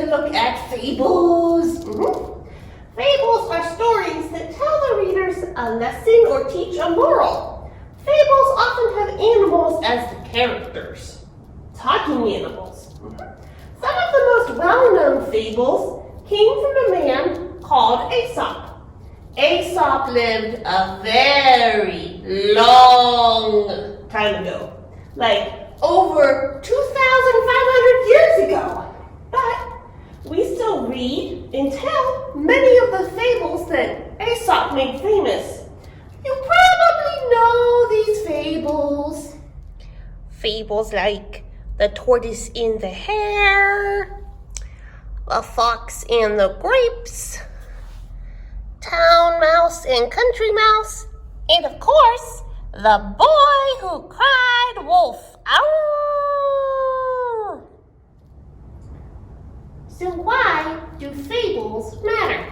to look at fables. Fables are stories that tell the readers a lesson or teach a moral. Fables often have animals as the characters. Talking animals. Some of the most well-known fables came from a man called Aesop. Aesop lived a very long time ago, like over 2,500 years ago. But we still read and tell many of the fables that Aesop made famous. You probably know these fables. Fables like the tortoise and the hare, the fox and the grapes, town mouse and country mouse, and of course, the boy who cried wolf. Ow! So why do fables matter?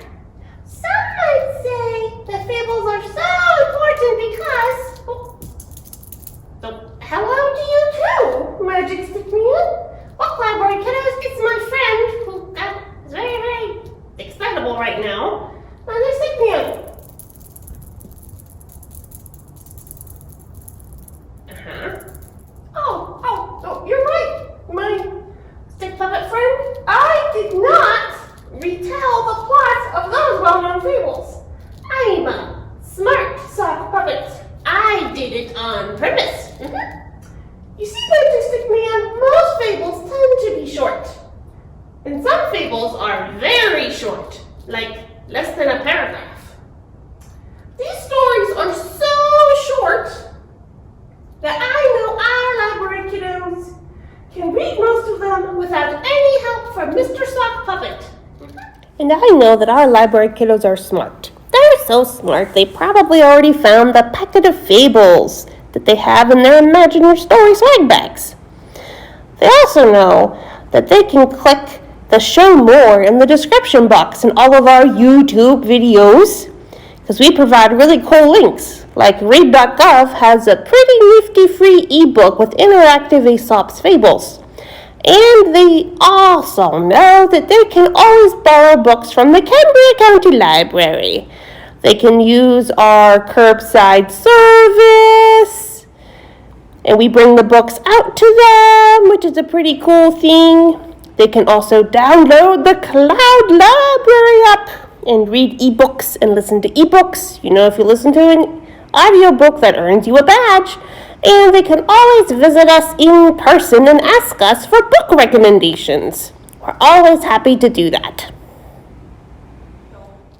Some might say that fables are so important because... hello to you too, Magic Stick Man. Well, Library Kiddos, it's my friend who is very, very excitable right now. Magic Stick Man. Oh, you're right. My stick puppet friend. I did not retell the plot of those well-known fables. I'm a smart sock puppet. I did it on purpose. You see, Magic Stick Man, most fables tend to be short. And some fables are very short, like less than a paragraph. These stories are so short that I know our library kiddos can read most of them without any help from Mr. Sock Puppet. And I know that our library kiddos are smart. They're so smart, they probably already found the packet of fables that they have in their imaginary story swag bags. They also know that they can click the show more in the description box in all of our YouTube videos, because we provide really cool links. Like read.gov has a pretty nifty free ebook with interactive Aesop's fables. And they also know that they can always borrow books from the Cambria County Library. They can use our curbside service, and we bring the books out to them, which is a pretty cool thing. They can also download the Cloud Library app and read ebooks and listen to ebooks. You know, if you listen to an audiobook, that earns you a badge. And they can always visit us in person and ask us for book recommendations. We're always happy to do that.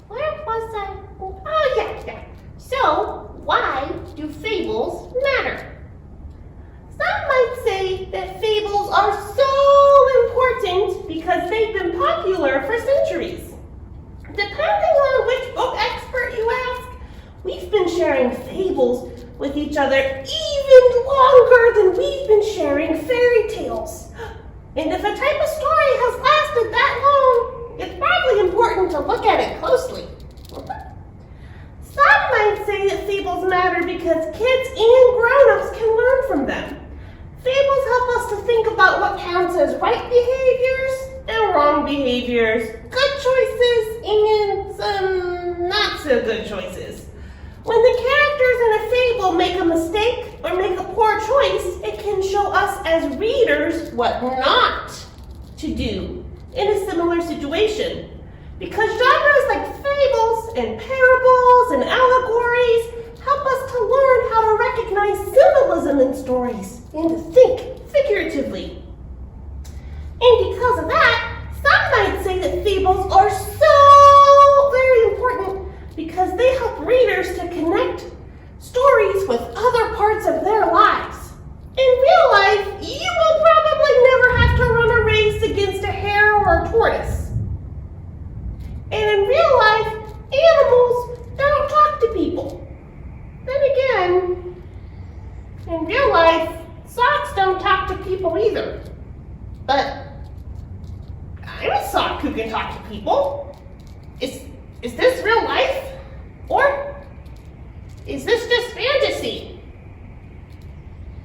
Where was I? Oh, yeah. So, why do fables matter? Some might say that fables are so important because they've been popular for centuries. Depending on which book expert you ask, we've been sharing fables with each other even longer than we've been sharing fairy tales. And if a type of story has lasted that long, it's probably important to look at it closely. Some might say that fables matter because kids and grown-ups can learn from them. Fables help us to think about what counts as right behaviors and wrong behaviors, good choices and some not so good choices. When the characters in a fable make a mistake or make a poor choice, it can show us as readers what not to do in a similar situation. Because genres like fables and parables and allegories help us to learn how to recognize symbolism in stories and to think figuratively. And because of that, some might say that fables are so very important because they help readers to connect stories with other parts of their lives. In real life, you will probably never have to run a race against a hare or a tortoise. And in real life, animals don't talk to people. Then again, in real life, socks don't talk to people either. But I'm a sock who can talk to people. Is this real life? Or is this just fantasy?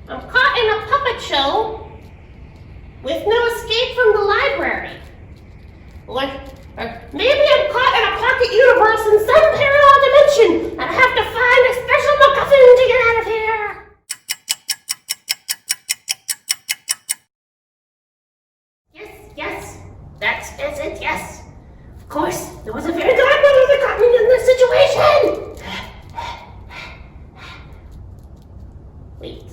I'm caught in a puppet show with no escape from the library. Or maybe I'm caught in a pocket universe in some parallel dimension, and I have to find a special MacGuffin to get out of here. Yes, that's it, yes. Of course, there was a fairy godmother that got me in this situation. Wait.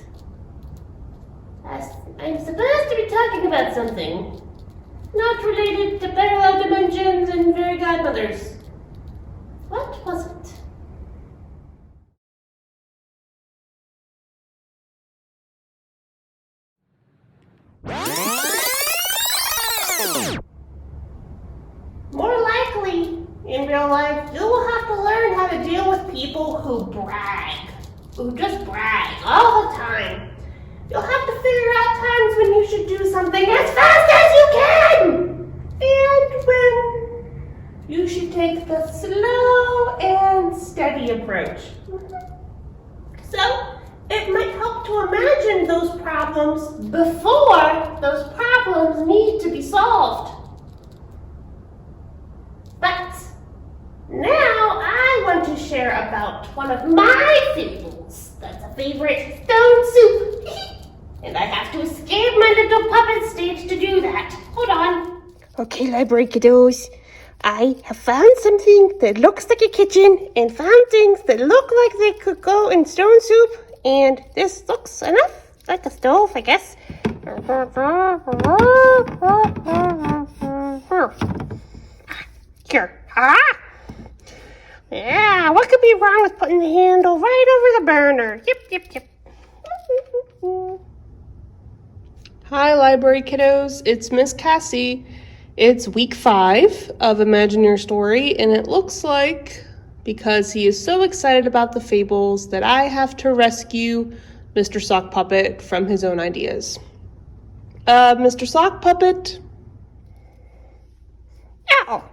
I'm supposed to be talking about something not related to parallel dimensions and fairy godmothers. What was it? More likely, in real life, you will have to learn how to deal with people who brag. Who just brag all the time. You'll have to figure out times when you should do something as fast as you can! And when you should take the slow and steady approach. So, it might help to imagine those problems before those problems need to be solved. But now I want to share about one of my fables. That's a favorite, stone soup. And I have to escape my little puppet stage to do that. Hold on. Okay, library kiddos. I have found something that looks like a kitchen and found things that look like they could go in stone soup. And this looks enough like a stove, I guess. Here. Yeah, what could be wrong with putting the handle right over the burner? Yep. Hi, library kiddos. It's Miss Cassie. It's week 5 of Imagine Your Story, and it looks like, because he is so excited about the fables, that I have to rescue Mr. Sock Puppet from his own ideas. Mr. Sock Puppet? Oh.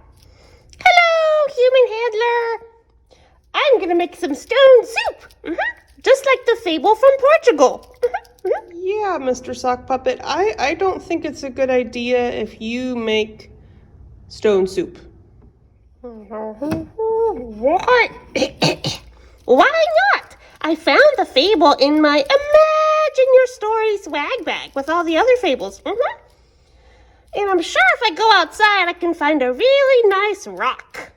Hello, human handler. I'm gonna make some stone soup. Just like the fable from Portugal. Yeah, Mr. Sock Puppet. I don't think it's a good idea if you make stone soup. What? Why not? I found the fable in my Imagine Your Story swag bag with all the other fables. And I'm sure if I go outside, I can find a really nice rock.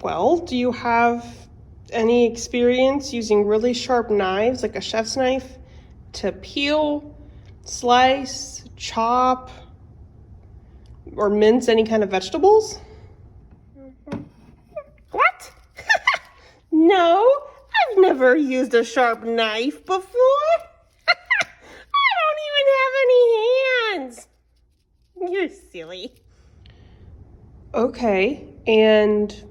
Well, do you have any experience using really sharp knives, like a chef's knife, to peel, slice, chop, or mince any kind of vegetables? What? No, I've never used a sharp knife before. I don't even have any hands. You're silly. Okay, and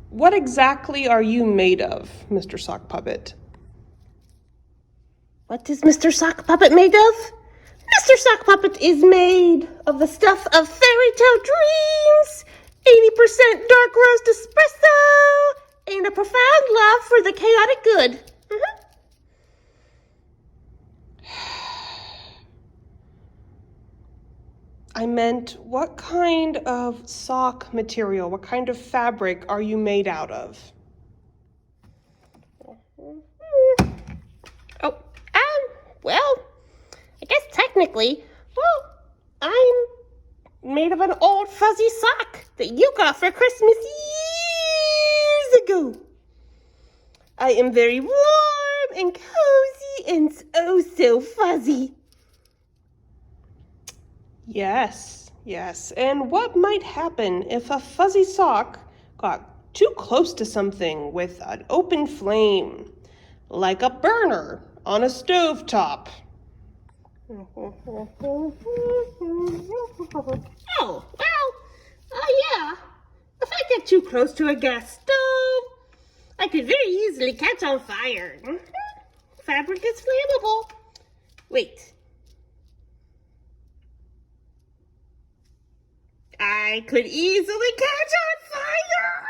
what exactly are you made of, Mr. Sock Puppet? What is Mr. Sock Puppet made of? Mr. Sock Puppet is made of the stuff of fairy tale dreams, 80% dark roast espresso, and a profound love for the chaotic good. I meant, what kind of sock material, what kind of fabric are you made out of? Well, I guess technically, I'm made of an old fuzzy sock that you got for Christmas years ago. I am very warm and cozy and oh so fuzzy. Yes. And what might happen if a fuzzy sock got too close to something with an open flame, like a burner on a stovetop? Yeah. If I get too close to a gas stove, I could very easily catch on fire. Fabric is flammable. Wait. I could easily catch on fire.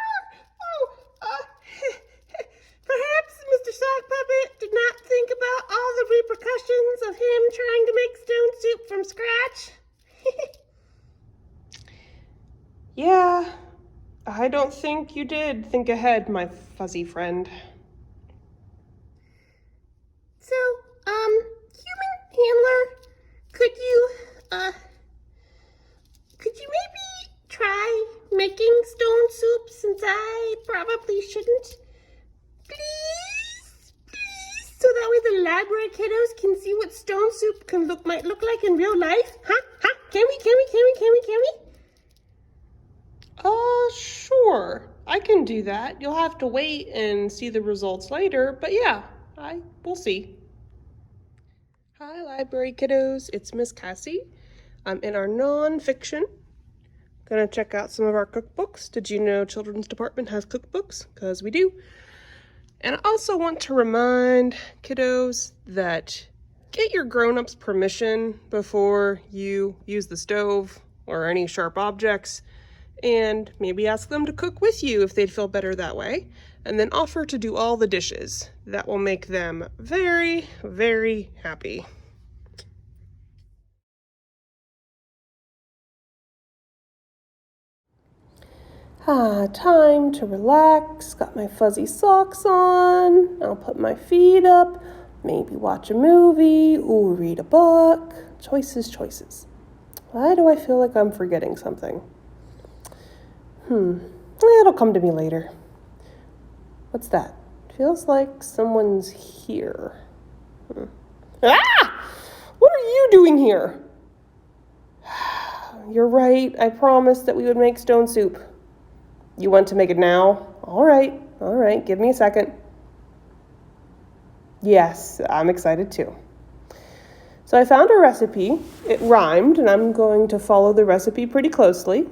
Perhaps Mr. Sock Puppet did not think about all the repercussions of him trying to make stone soup from scratch. Yeah, I don't think you did think ahead, my fuzzy friend. So, human handler, could you maybe try making stone soup since I probably shouldn't? Please, please, so that way the library kiddos can see what stone soup might look like in real life. Huh? Can we? Sure. I can do that. You'll have to wait and see the results later, but yeah, we'll see. Hi, library kiddos. It's Miss Cassie. I'm in our non-fiction. Gonna check out some of our cookbooks. Did you know Children's Department has cookbooks? Because we do. And I also want to remind kiddos that get your grown-ups permission before you use the stove or any sharp objects, and maybe ask them to cook with you if they'd feel better that way, and then offer to do all the dishes. That will make them very, very happy. Time to relax. Got my fuzzy socks on. I'll put my feet up, maybe watch a movie, or read a book. Choices. Why do I feel like I'm forgetting something? It'll come to me later. What's that? Feels like someone's here. Ah! What are you doing here? You're right. I promised that we would make stone soup. You want to make it now? All right. Give me a second. Yes, I'm excited too. So I found a recipe. It rhymed, and I'm going to follow the recipe pretty closely.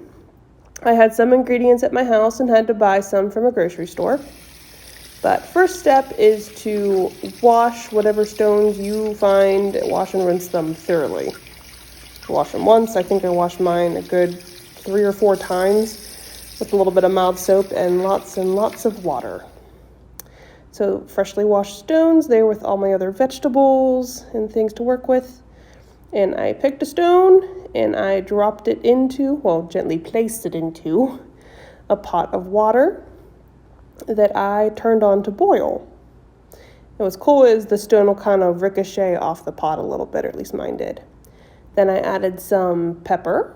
I had some ingredients at my house and had to buy some from a grocery store. But first step is to wash whatever stones you find, wash and rinse them thoroughly. Wash them once. I think I washed mine a good 3 or 4 times with a little bit of mild soap and lots of water. So freshly washed stones there with all my other vegetables and things to work with. And I picked a stone and I dropped it gently placed it into a pot of water that I turned on to boil. And what's cool is the stone will kind of ricochet off the pot a little bit, or at least mine did. Then I added some pepper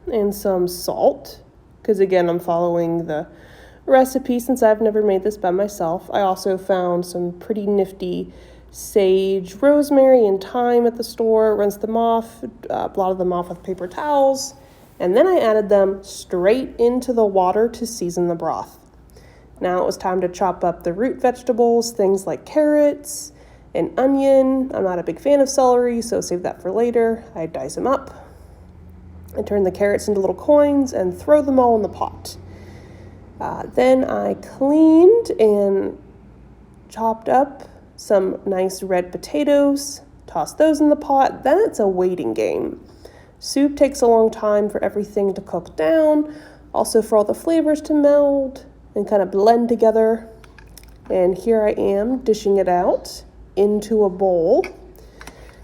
and some salt, because again, I'm following the recipe since I've never made this by myself. I also found some pretty nifty sage, rosemary, and thyme at the store, rinsed them off, blotted them off with paper towels, and then I added them straight into the water to season the broth. Now it was time to chop up the root vegetables, things like carrots and onion. I'm not a big fan of celery, so save that for later. I dice them up. I turn the carrots into little coins and throw them all in the pot. Then I cleaned and chopped up some nice red potatoes, toss those in the pot. Then it's a waiting game. Soup takes a long time for everything to cook down, also for all the flavors to meld and kind of blend together. And here I am dishing it out into a bowl.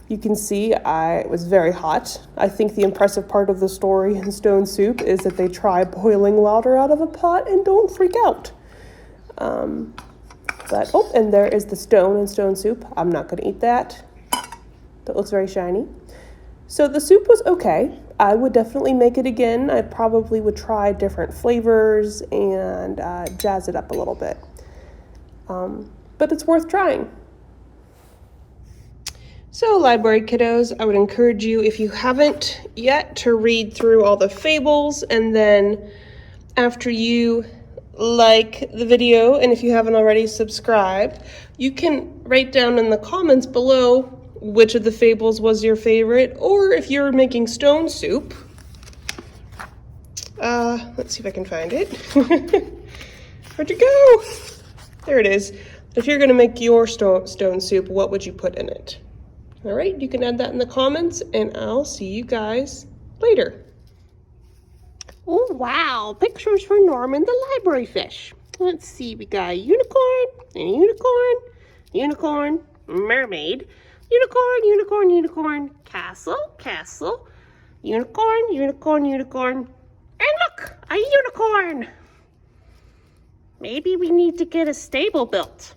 You can see it was very hot. I think the impressive part of the story in Stone Soup is that they try boiling water out of a pot and don't freak out. And there is the stone in Stone Soup. I'm not going to eat that. That looks very shiny. So the soup was okay. I would definitely make it again. I probably would try different flavors and jazz it up a little bit. But it's worth trying. So, library kiddos, I would encourage you, if you haven't yet, to read through all the fables, and then after you like the video, and if you haven't already subscribed, you can write down in the comments below which of the fables was your favorite, or if you're making stone soup. Let's see if I can find it. Where'd you go? There it is. If you're going to make your stone soup, what would you put in it? All right, you can add that in the comments, and I'll see you guys later. Oh, wow. Pictures for Norman the library fish. Let's see. We got a unicorn, mermaid, unicorn, castle, unicorn, and look, A unicorn! Maybe we need to get a stable built.